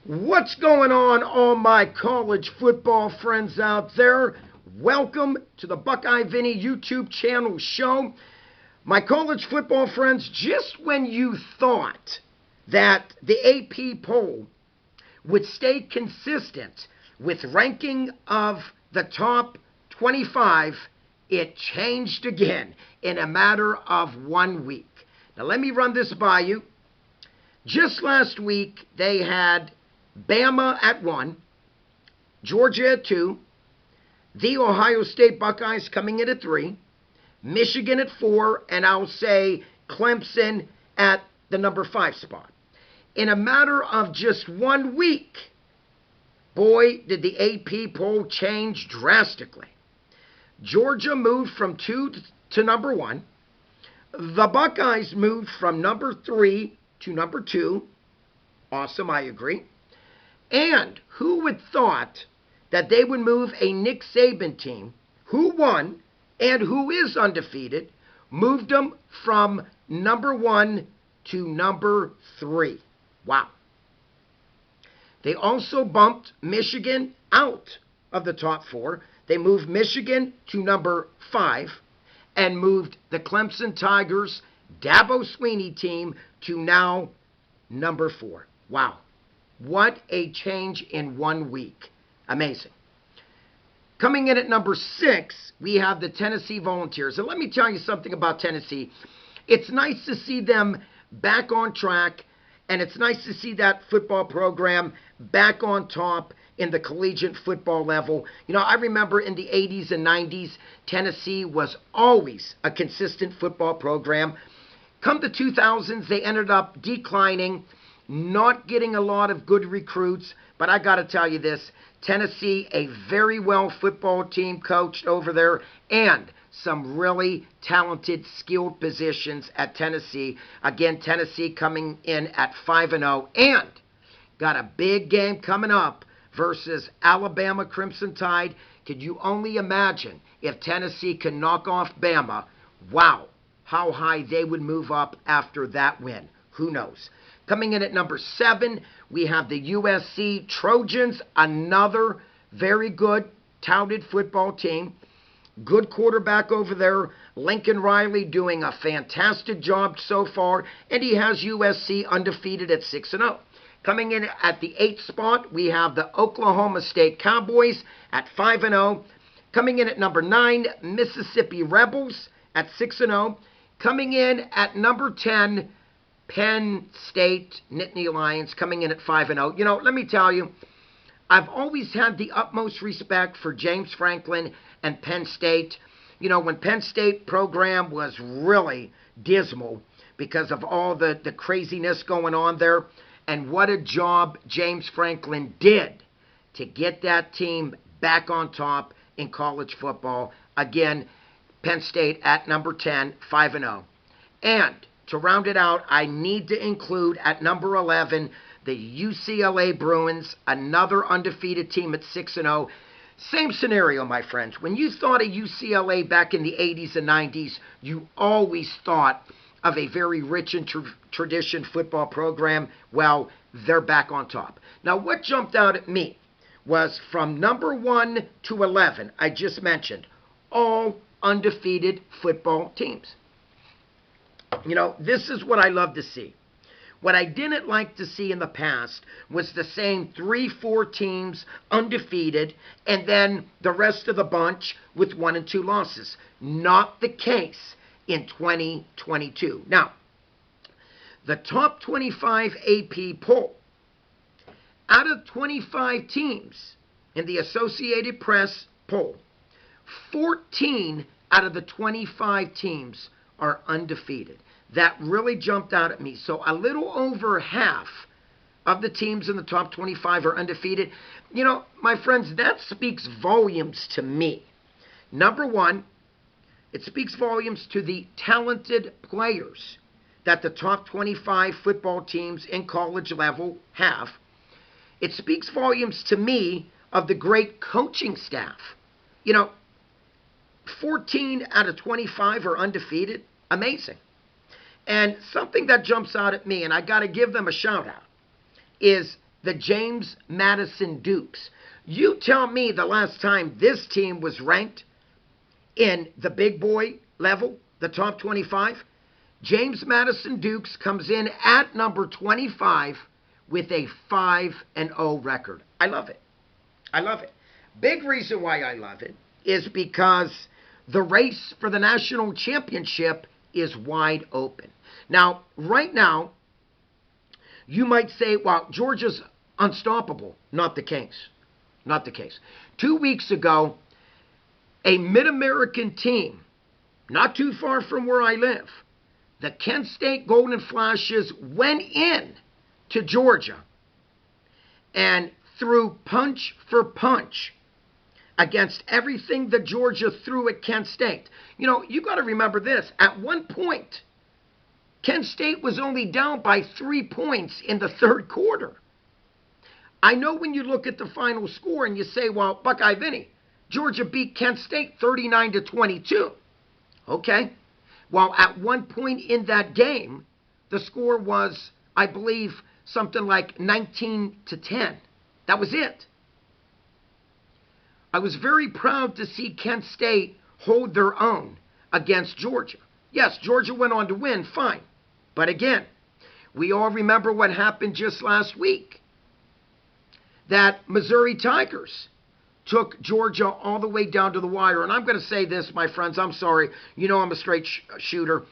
What's going on, all my college football friends out there? Welcome to the Buckeye Vinny YouTube channel show. My college football friends, just when you thought that the AP poll would stay consistent with ranking of the top 25, it changed again in a matter of 1 week. Now, let me run this by you. Just last week, they had Bama at 1, Georgia at 2, the Ohio State Buckeyes coming in at 3, Michigan at 4, and I'll say Clemson at the number 5 spot. In a matter of just 1 week, boy, did the AP poll change drastically. Georgia moved from 2 to number 1. The Buckeyes moved from number 3 to number 2. Awesome, I agree. And who would thought that they would move a Nick Saban team who won and who is undefeated, moved them from number 1 to number 3. Wow. They also bumped Michigan out of the top 4. They moved Michigan to number 5 and moved the Clemson Tigers, Dabo Swinney team to now number 4. Wow. What a change in 1 week. Amazing. Coming in at number 6, we have the Tennessee Volunteers. And let me tell you something about Tennessee. It's nice to see them back on track, and it's nice to see that football program back on top in the collegiate football level. You know, I remember in the 80s and 90s, Tennessee was always a consistent football program. Come the 2000s, they ended up declining, not getting a lot of good recruits. But I got to tell you this, Tennessee, a very well football team coached over there, and some really talented, skilled positions at Tennessee. Again, Tennessee coming in at 5-0, and got a big game coming up versus Alabama Crimson Tide. Could you only imagine if Tennessee can knock off Bama? Wow, how high they would move up after that win. Who knows? Coming in at number 7, we have the USC Trojans, another very good, touted football team. Good quarterback over there, Lincoln Riley, doing a fantastic job so far, and he has USC undefeated at 6-0. Coming in at the 8th spot, we have the Oklahoma State Cowboys at 5-0. Coming in at number 9, Mississippi Rebels at 6-0. Coming in at number 10, Penn State Nittany Lions coming in at 5-0. You know, let me tell you, I've always had the utmost respect for James Franklin and Penn State. You know, when Penn State program was really dismal because of all the craziness going on there, and what a job James Franklin did to get that team back on top in college football. Again, Penn State at number 10, 5-0. And to round it out, I need to include at number 11 the UCLA Bruins, another undefeated team at 6-0. Same scenario, my friends. When you thought of UCLA back in the 80s and 90s, you always thought of a very rich and tradition football program. Well, they're back on top. Now, what jumped out at me was from number 1 to 11, I just mentioned, all undefeated football teams. You know, this is what I love to see. What I didn't like to see in the past was the same 3-4 teams undefeated and then the rest of the bunch with 1 and 2 losses. Not the case in 2022. Now, the top 25 AP poll, out of 25 teams in the Associated Press poll, 14 out of the 25 teams are undefeated. That really jumped out at me. So a little over half of the teams in the top 25 are undefeated. You know, my friends, that speaks volumes to me. Number 1, it speaks volumes to the talented players that the top 25 football teams in college level have. It speaks volumes to me of the great coaching staff. You know, 14 out of 25 are undefeated. Amazing. And something that jumps out at me, and I got to give them a shout out, is the James Madison Dukes. You tell me the last time this team was ranked in the big boy level, the top 25. James Madison Dukes comes in at number 25 with a 5-0 record. I love it. I love it. Big reason why I love it is because the race for the national championship is wide open. Now, right now, you might say, well, Georgia's unstoppable. Not the case. Not the case. 2 weeks ago, a Mid-American team, not too far from where I live, the Kent State Golden Flashes went in to Georgia and threw punch for punch against everything that Georgia threw at Kent State. You know, you got to remember this. At one point, Kent State was only down by 3 points in the third quarter. I know when you look at the final score and you say, well, Buckeye Vinny, Georgia beat Kent State 39-22. Okay. Well, at one point in that game, the score was, I believe, something like 19-10. That was it. I was very proud to see Kent State hold their own against Georgia. Yes, Georgia went on to win, fine. But again, we all remember what happened just last week. That Missouri Tigers took Georgia all the way down to the wire. And I'm going to say this, my friends, I'm sorry. You know I'm a straight shooter.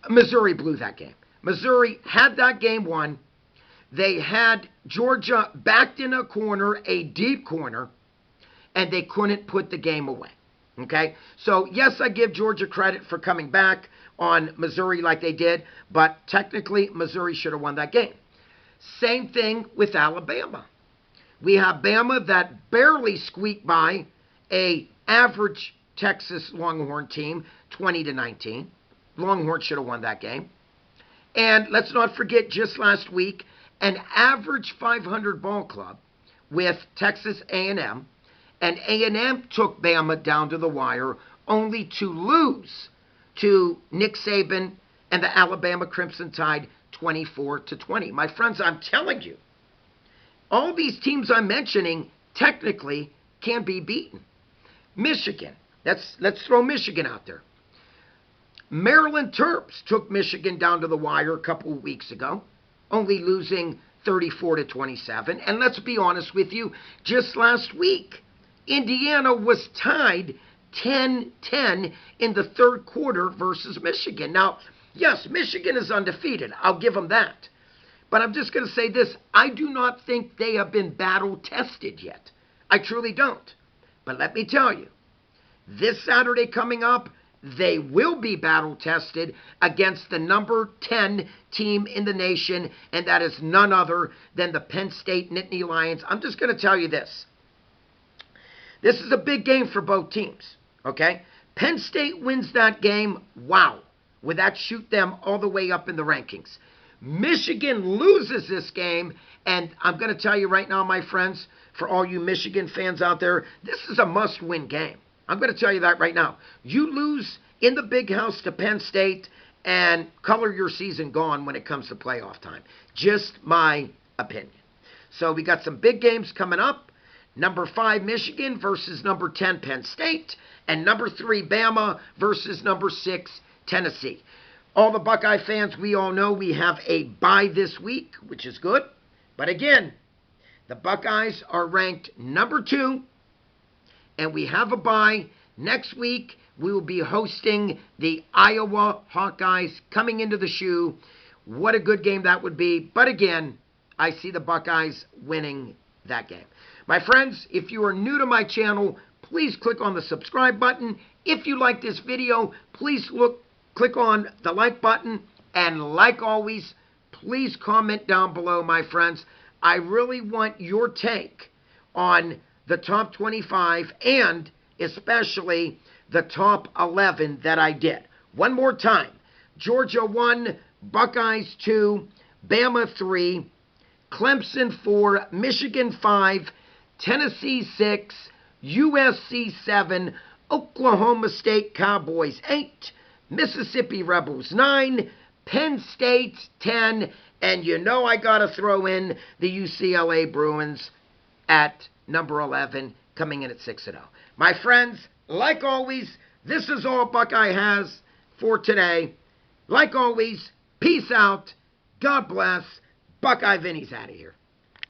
Missouri blew that game. Missouri had that game won. They had Georgia backed in a corner, a deep corner, and they couldn't put the game away. Okay? So, yes, I give Georgia credit for coming back on Missouri like they did, but technically Missouri should have won that game. Same thing with Alabama. We have Bama that barely squeaked by a average Texas Longhorn team, 20-19. Longhorns should have won that game. And let's not forget, just last week, an average 500 ball club with Texas A&M. And A&M took Bama down to the wire only to lose to Nick Saban and the Alabama Crimson Tide 24-20. My friends, I'm telling you, all these teams I'm mentioning technically can be beaten. Michigan, let's throw Michigan out there. Maryland Terps took Michigan down to the wire a couple of weeks ago, only losing 34-27. And let's be honest with you, just last week, Indiana was tied 10-10 in the third quarter versus Michigan. Now, yes, Michigan is undefeated. I'll give them that. But I'm just going to say this. I do not think they have been battle-tested yet. I truly don't. But let me tell you, this Saturday coming up, they will be battle-tested against the number 10 team in the nation, and that is none other than the Penn State Nittany Lions. I'm just going to tell you this. This is a big game for both teams, okay? Penn State wins that game, wow. Would that shoot them all the way up in the rankings? Michigan loses this game, and I'm going to tell you right now, my friends, for all you Michigan fans out there, this is a must-win game. I'm going to tell you that right now. You lose in the big house to Penn State, and color your season gone when it comes to playoff time. Just my opinion. So we got some big games coming up. Number 5, Michigan versus number 10, Penn State. And number 3, Bama versus number 6, Tennessee. All the Buckeye fans, we all know we have a bye this week, which is good. But again, the Buckeyes are ranked number 2, and we have a bye. Next week, we will be hosting the Iowa Hawkeyes coming into the shoe. What a good game that would be. But again, I see the Buckeyes winning that game. My friends, if you are new to my channel, please click on the subscribe button. If you like this video, please click on the like button. And like always, please comment down below, my friends. I really want your take on the top 25 and especially the top 11 that I did. One more time. Georgia 1, Buckeyes 2, Bama 3, Clemson 4, Michigan 5, Tennessee 6, USC 7, Oklahoma State Cowboys 8, Mississippi Rebels 9, Penn State 10, and you know I got to throw in the UCLA Bruins at number 11, coming in at 6-0. My friends, like always, this is all Buckeye has for today. Like always, peace out. God bless. Buckeye Vinny's out of here.